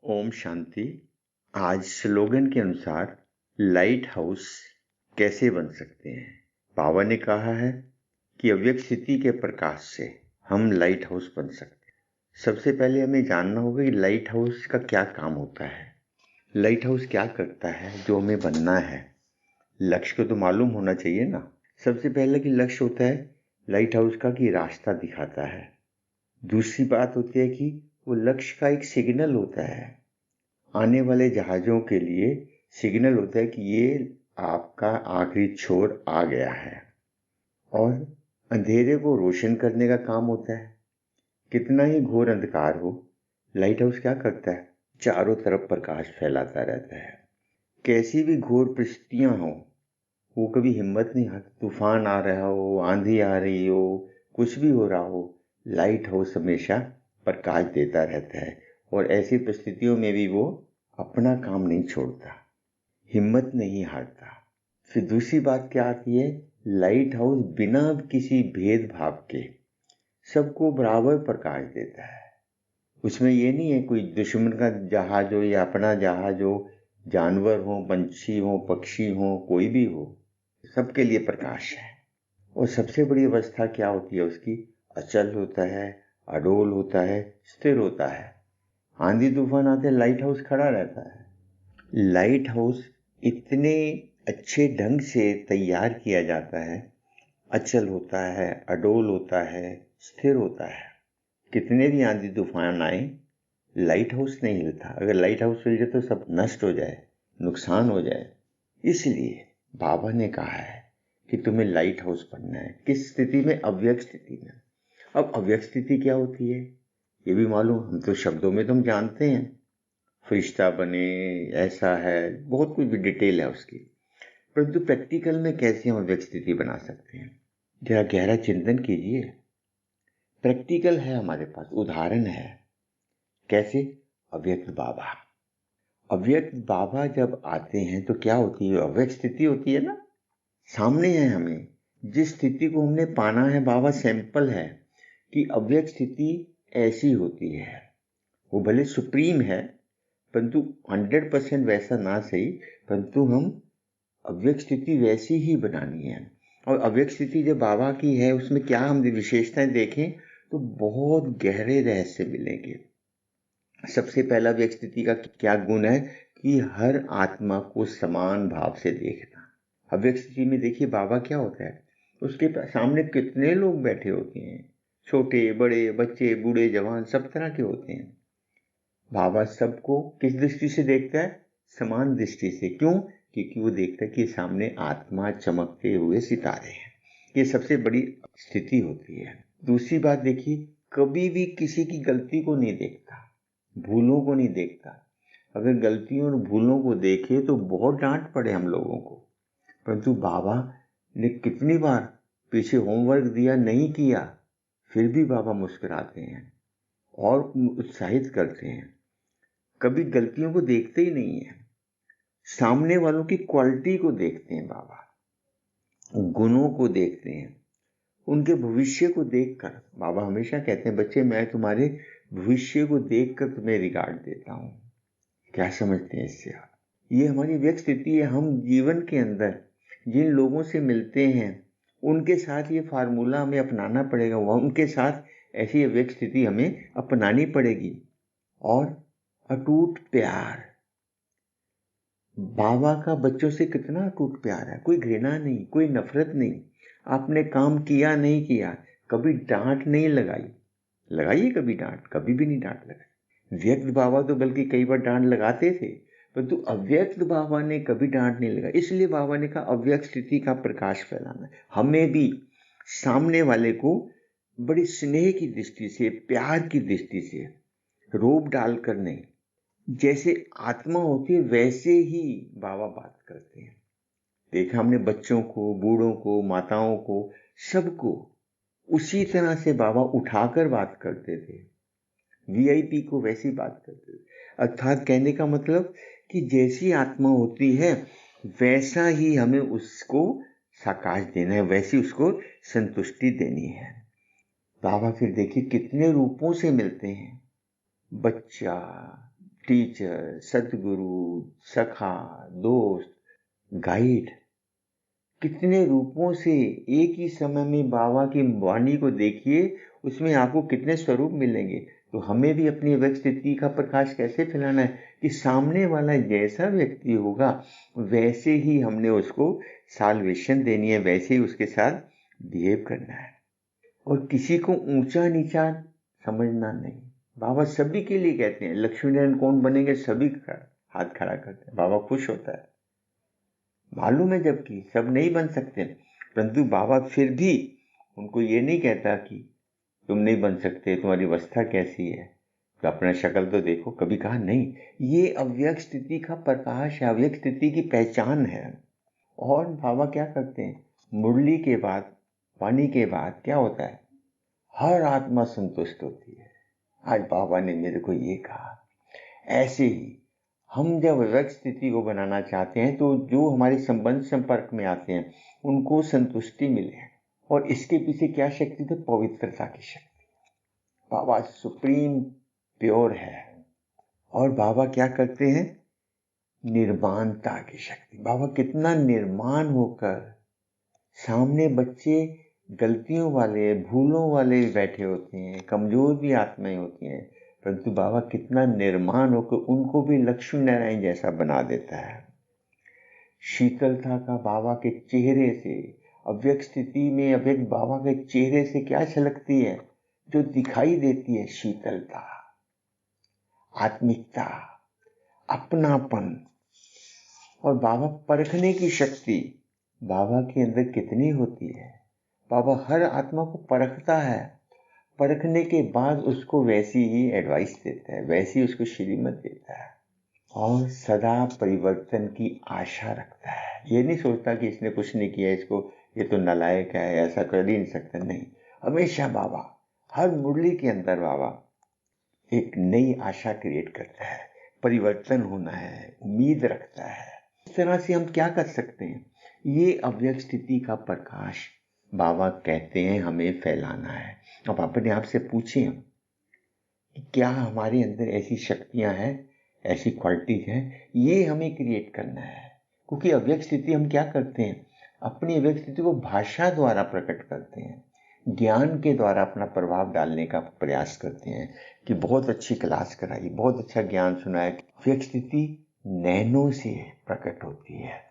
ओम शांति। आज स्लोगन के अनुसार लाइट हाउस कैसे बन सकते हैं। बाबा ने कहा है कि अव्यक्त स्थिति के प्रकाश से हम लाइट हाउस बन सकते हैं। सबसे पहले हमें जानना होगा कि लाइट हाउस का क्या काम होता है, लाइट हाउस क्या करता है, जो हमें बनना है। लक्ष्य को तो मालूम होना चाहिए ना। सबसे पहले कि लक्ष्य होता है लाइट हाउस का कि रास्ता दिखाता है। दूसरी बात होती है कि वो लक्ष्य का एक सिग्नल होता है, आने वाले जहाजों के लिए सिग्नल होता है कि ये आपका आखिरी छोर आ गया है। और अंधेरे को रोशन करने का काम होता है। कितना ही घोर अंधकार हो, लाइट हाउस क्या करता है, चारों तरफ प्रकाश फैलाता रहता है। कैसी भी घोर परिस्थितियां हो, वो कभी हिम्मत नहीं हारती। तूफान आ रहा हो, आंधी आ रही हो, कुछ भी हो रहा हो, लाइट हाउस हमेशा प्रकाश देता रहता है। और ऐसी परिस्थितियों में भी वो अपना काम नहीं छोड़ता, हिम्मत नहीं हारता। फिर दूसरी बात क्या आती है, लाइट हाउस बिना किसी भेदभाव के सबको बराबर प्रकाश देता है। उसमें ये नहीं है कोई दुश्मन का जहाज हो या अपना जहाज हो, जानवर हो, पंछी हो, पक्षी हो, कोई भी हो, सबके लिए प्रकाश है। और सबसे बड़ी अवस्था क्या होती है उसकी, अचल होता है, अडोल होता है, स्थिर होता है। आंधी तूफान आते लाइट हाउस खड़ा रहता है। लाइट हाउस इतने अच्छे ढंग से तैयार किया जाता है, अचल होता है, अडोल होता है, स्थिर होता है। कितने भी आंधी तूफान आए, लाइट हाउस नहीं हिलता। अगर लाइट हाउस हिल जाए तो सब नष्ट हो जाए, नुकसान हो जाए। इसलिए बाबा ने कहा है कि तुम्हें लाइट हाउस बनना है। किस स्थिति में, अव्यक्त स्थिति में। अब अव्यक्त स्थिति क्या होती है ये भी मालूम, हम तो शब्दों में तो हम जानते हैं, फरिश्ता बने, ऐसा है, बहुत कुछ भी डिटेल है उसकी। परंतु प्रैक्टिकल में कैसे हम अव्यक्त स्थिति बना सकते हैं, जरा गहरा चिंतन कीजिए। प्रैक्टिकल है हमारे पास, उदाहरण है। कैसे, अव्यक्त बाबा। अव्यक्त बाबा जब आते हैं तो क्या होती है, अव्यक्त स्थिति होती है ना, सामने है। हमें जिस स्थिति को हमने पाना है, बाबा सैंपल है कि अव्यक्त स्थिति ऐसी होती है। वो भले सुप्रीम है, परंतु 100% वैसा ना सही, परंतु हम अव्यक्त स्थिति वैसी ही बनानी है। और अव्यक्त स्थिति जब बाबा की है, उसमें क्या हम विशेषताएं देखें तो बहुत गहरे रहस्य मिलेंगे। सबसे पहला अव्यक्त स्थिति का क्या गुण है कि हर आत्मा को समान भाव से देखना। अव्यक्त स्थिति में देखिए बाबा क्या होता है, उसके सामने कितने लोग बैठे होते हैं, छोटे बड़े, बच्चे बूढ़े जवान, सब तरह के होते हैं। बाबा सबको किस दृष्टि से देखता है, समान दृष्टि से। क्यों, क्योंकि वो देखता है कि सामने आत्मा चमकते हुए सितारे हैं। ये सबसे बड़ी स्थिति होती है। दूसरी बात देखिए, कभी भी किसी की गलती को नहीं देखता, भूलों को नहीं देखता। अगर गलतियों और भूलों को देखे तो बहुत डांट पड़े हम लोगों को, परंतु बाबा ने कितनी बार पीछे होमवर्क दिया, नहीं किया, फिर भी बाबा मुस्कुराते हैं और उत्साहित करते हैं। कभी गलतियों को देखते ही नहीं है, सामने वालों की क्वालिटी को देखते हैं बाबा, गुणों को देखते हैं, उनके भविष्य को देखकर। बाबा हमेशा कहते हैं, बच्चे मैं तुम्हारे भविष्य को देखकर तुम्हें रिगार्ड देता हूं। क्या समझते हैं इससे आप? ये हमारी व्यक्त स्थिति है। हम जीवन के अंदर जिन लोगों से मिलते हैं उनके साथ ये फार्मूला हमें अपनाना पड़ेगा, वह उनके साथ ऐसी व्यक्त स्थिति हमें अपनानी पड़ेगी। और अटूट प्यार, बाबा का बच्चों से कितना अटूट प्यार है, कोई घृणा नहीं, कोई नफरत नहीं। आपने काम किया नहीं किया, कभी डांट नहीं लगाई, लगाइए कभी डांट, कभी भी नहीं डांट लगाई। व्यक्त बाबा तो बल्कि कई बार डांट लगाते थे, परंतु अव्यक्त बाबा ने कभी डांट नहीं लगाई। इसलिए बाबा ने कहा अव्यक्त स्थिति का प्रकाश फैलाना। हमें भी सामने वाले को बड़ी स्नेह की दृष्टि से, प्यार की दृष्टि से, रोब डालकर नहीं, जैसे आत्मा होती है वैसे ही बाबा बात करते हैं। देखा हमने बच्चों को, बूढ़ों को, माताओं को, सबको उसी तरह से बाबा उठाकर बात करते थे। वीआईपी को वैसी बात करते थे। अर्थात कहने का मतलब कि जैसी आत्मा होती है वैसा ही हमें उसको साकाश देना है, वैसी उसको संतुष्टि देनी है। बाबा फिर देखिए कितने रूपों से मिलते हैं। बच्चा, टीचर, सतगुरु, सखा, दोस्त, गाइड, कितने रूपों से एक ही समय में बाबा की वाणी को देखिए, उसमें आपको कितने स्वरूप मिलेंगे। तो हमें भी अपनी अव्यक्त स्थिति का प्रकाश कैसे फैलाना है कि सामने वाला जैसा व्यक्ति होगा वैसे ही हमने उसको साल्वेशन देनी है, वैसे ही उसके साथ बिहेव करना है और किसी को ऊंचा नीचा समझना नहीं। बाबा सभी के लिए कहते हैं, लक्ष्मी नारायण कौन बनेंगे, सभी का हाथ खड़ा करते हैं, बाबा खुश होता है। मालूम है जबकि सब नहीं बन सकते, परंतु बाबा फिर भी उनको ये नहीं कहता कि तुम नहीं बन सकते, तुम्हारी अवस्था कैसी है, तो अपना शक्ल तो देखो। कभी कहा नहीं, ये अव्यक्त स्थिति का प्रकाश है, अव्यक्त स्थिति की पहचान है। और बाबा क्या करते हैं, मुरली के बाद, वाणी के बाद क्या होता है, हर आत्मा संतुष्ट होती है। आज बाबा ने मेरे को ये कहा। ऐसे ही हम जब अव्यक्त स्थिति को बनाना चाहते हैं तो जो हमारे संबंध संपर्क में आते हैं उनको संतुष्टि मिले, और इसके पीछे क्या शक्ति, तो पवित्रता की शक्ति। बाबा सुप्रीम प्योर है। और बाबा क्या करते हैं, निर्माणता की शक्ति। बाबा कितना निर्माण होकर, सामने बच्चे गलतियों वाले, भूलों वाले बैठे होते हैं, कमजोर भी आत्माएं होती हैं, परंतु बाबा कितना निर्माण होकर उनको भी लक्ष्मी नारायण जैसा बना देता है। शीतलता का बाबा के चेहरे से, अव्यक्त स्थिति में अव्यक्त बाबा के चेहरे से क्या झलकती है, जो दिखाई देती है, शीतलता, आत्मिकता, अपनापन। और बाबा परखने की शक्ति बाबा के अंदर कितनी होती है। बाबा हर आत्मा को परखता है, परखने के बाद उसको वैसी ही एडवाइस देता है, वैसी उसको श्रीमत देता है, और सदा परिवर्तन की आशा रखता है। ये नहीं सोचता कि इसने कुछ नहीं किया, इसको ये तो नालायक है, ऐसा कर ही नहीं सकता। नहीं, हमेशा बाबा हर मुरली के अंदर बाबा एक नई आशा क्रिएट करता है, परिवर्तन होना है, उम्मीद रखता है। इस तरह से हम क्या कर सकते हैं, ये अव्यक्त स्थिति का प्रकाश बाबा कहते हैं हमें फैलाना है। अब अपने आप से पूछें कि क्या हमारे अंदर ऐसी शक्तियां हैं, ऐसी क्वालिटीज हैं, ये हमें क्रिएट करना है। क्योंकि अव्यक्त स्थिति हम क्या करते हैं, अपनी अव्यक्त स्थिति को भाषा द्वारा प्रकट करते हैं, ज्ञान के द्वारा अपना प्रभाव डालने का प्रयास करते हैं कि बहुत अच्छी क्लास कराई, बहुत अच्छा ज्ञान सुनाया। अव्यक्त स्थिति नैनो से प्रकट होती है।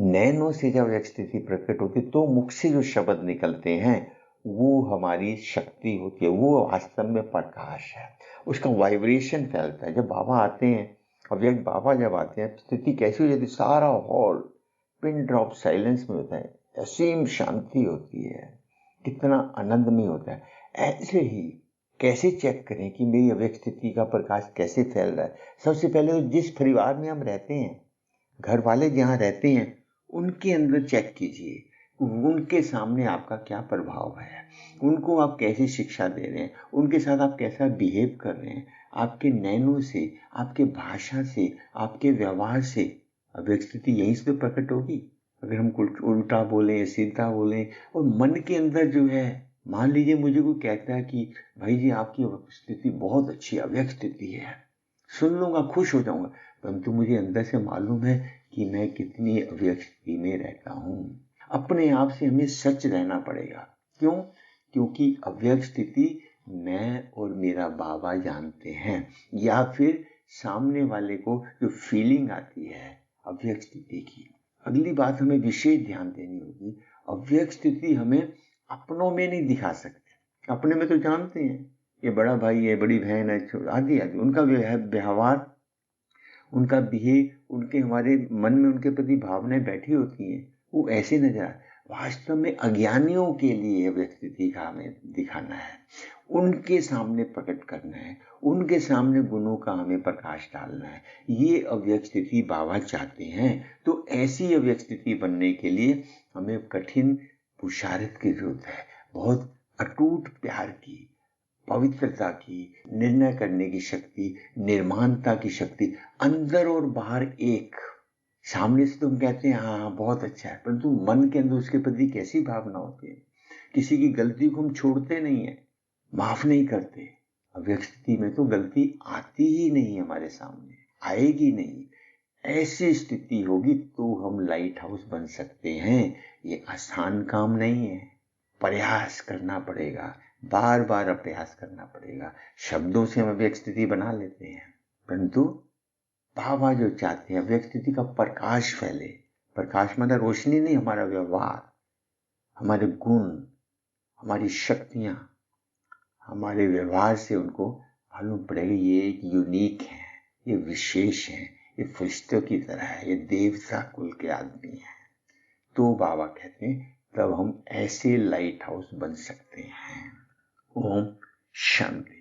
नैनो से जब अव्यक्त स्थिति प्रकट होती है तो मुख से जो शब्द निकलते हैं वो हमारी शक्ति होती है, वो वास्तव में प्रकाश है, उसका वाइब्रेशन फैलता है। जब बाबा आते हैं, अव्यक्त बाबा जब आते हैं, स्थिति कैसी हो जाती है, सारा हॉल पिन ड्रॉप साइलेंस में होता है, असीम शांति होती है, कितना आनंद में होता है। ऐसे ही कैसे चेक करें कि मेरी अव्यक्त स्थिति का प्रकाश कैसे फैल रहा है। सबसे पहले तो जिस परिवार में हम रहते हैं, घर वाले जहाँ रहते हैं, उनके अंदर चेक कीजिए, उनके सामने आपका क्या प्रभाव है, उनको आप कैसी शिक्षा दे रहे हैं, उनके साथ आप कैसा बिहेव कर रहे हैं। आपके नैनों से, आपके भाषा से, आपके व्यवहार से अव्यक्त स्थिति यहीं से तो प्रकट होगी। अगर हम कुछ उल्टा बोलें, सीधा बोलें, और मन के अंदर जो है, मान लीजिए मुझे कोई कहता है कि भाई जी आपकी स्थिति बहुत अच्छी अव्यक्त स्थिति है, सुन लूंगा, खुश हो जाऊंगा, परंतु मुझे अंदर से मालूम है कि मैं कितनी अव्यक्त स्थिति में रहता हूं। अपने आप से हमें सच रहना पड़ेगा। क्यों? क्योंकि अव्यक्त स्थिति मैं और मेरा बाबा जानते हैं, या फिर सामने वाले को जो फीलिंग आती है अव्यक्त स्थिति की। अगली बात हमें विशेष ध्यान देनी होगी, अव्यक्त स्थिति हमें अपनों में नहीं दिखा सकते। अपने में तो जानते हैं, ये बड़ा भाई है, बड़ी बहन है, आदि आदि, उनका व्यवहार, उनका बिहेव, उनके हमारे मन में उनके प्रति भावनाएं बैठी होती हैं, वो ऐसे नजर आए। वास्तव में अज्ञानियों के लिए अव्यक्त स्थिति का हमें दिखाना है, उनके सामने प्रकट करना है, उनके सामने गुणों का हमें प्रकाश डालना है। ये अव्यक्त स्थिति बाबा चाहते हैं। तो ऐसी अव्यक्त स्थिति बनने के लिए हमें कठिन पुरुषार्थ की जरूरत है, बहुत अटूट प्यार की, पवित्रता की, निर्णय करने की शक्ति, निर्माणता की शक्ति, अंदर और बाहर एक। सामने से तुम कहते हैं हाँ बहुत अच्छा है, परंतु मन के अंदर उसके प्रति कैसी भावना होती है। किसी की गलती को हम छोड़ते नहीं है, माफ नहीं करते, अव्यक्त स्थिति में तो गलती आती ही नहीं, हमारे सामने आएगी नहीं। ऐसी स्थिति होगी तो हम लाइट हाउस बन सकते हैं। ये आसान काम नहीं है, प्रयास करना पड़ेगा, बार बार अभ्यास करना पड़ेगा। शब्दों से हम अव्यक्त स्थिति बना लेते हैं, परंतु बाबा जो चाहते हैं अव्यक्त स्थिति का प्रकाश फैले। प्रकाश मतलब रोशनी नहीं, हमारा व्यवहार, हमारे गुण, हमारी शक्तियां, हमारे व्यवहार से उनको मालूम पड़ेगा ये एक यूनिक है, ये विशेष है, ये फरिश्तों की तरह है, ये देवता कुल के आदमी है। तो बाबा कहते हैं तब हम ऐसे लाइट हाउस बन सकते हैं। ओम शांति।